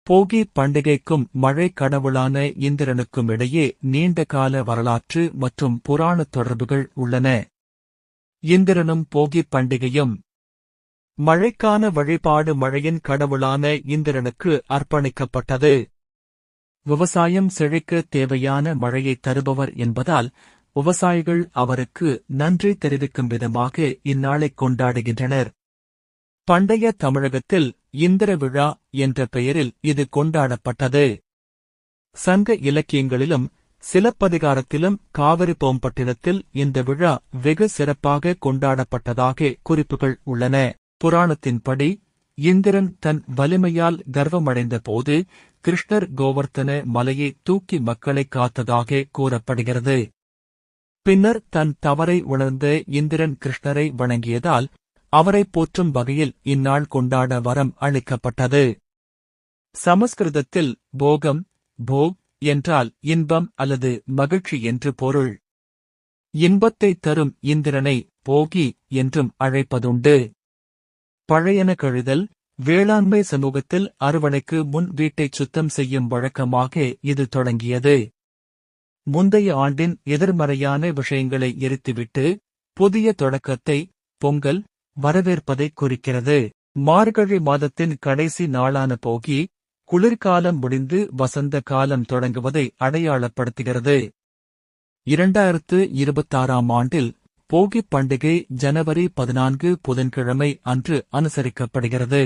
போகி பண்டிகைக்கும் மழை கடவுளான இந்திரனுக்கும் இடையே நீண்டகால வரலாற்று மற்றும் புராணத் தொடர்புகள் உள்ளன. இந்திரனும் போகி பண்டிகையும் மழைக்கான வழிபாடு மழையின் கடவுளான இந்திரனுக்கு அர்ப்பணிக்கப்பட்டது. விவசாயம் செழிக்க தேவையான மழையை தருபவர் என்பதால் விவசாயிகள் அவருக்கு நன்றி தெரிவிக்கும் விதமாக இந்நாளைக் கொண்டாடுகின்றனர். பண்டைய தமிழகத்தில் இந்திர விழா என்ற பெயரில் இது கொண்டாடப்பட்டது. சங்க இலக்கியங்களிலும் சிலப்பதிகாரத்திலும் காவிரிப்பூம்பட்டினத்தில் இந்த விழா வெகு சிறப்பாக கொண்டாடப்பட்டதாக குறிப்புகள் உள்ளன. புராணத்தின்படி இந்திரன் தன் வலிமையால் கர்வமடைந்த போது கிருஷ்ணர் கோவர்த்தன மலையை தூக்கி மக்களை காத்ததாக கூறப்படுகிறது. பின்னர் தன் தவறை உணர்ந்த இந்திரன் கிருஷ்ணரை வணங்கியதால் அவரை போற்றும் வகையில் இந்நாள் கொண்டாட வரம் அளிக்கப்பட்டது. சமஸ்கிருதத்தில் போகம் போக் என்றால் இன்பம் அல்லது மகிழ்ச்சி என்று பொருள். இன்பத்தை தரும் இந்திரனை போகி என்றும் அழைப்பதுண்டு. பழையன கழிதல் வேளாண்மை சமூகத்தில் அறுவடைக்கு முன் வீட்டைச் சுத்தம் செய்யும் வழக்கமாக இது தொடங்கியது. முந்தைய ஆண்டின் எதிர்மறையான விஷயங்களை எரித்துவிட்டு புதிய தொடக்கத்தை பொங்கல் வரவேற்பதைக் குறிக்கிறது. மார்கழி மாதத்தின் கடைசி நாளான போகி குளிர்காலம் முடிந்து வசந்த காலம் தொடங்குவதை அடையாளப்படுத்துகிறது. 2026ஆம் ஆண்டில் போகி பண்டிகை ஜனவரி 14 புதன்கிழமை அன்று அனுசரிக்கப்படுகிறது.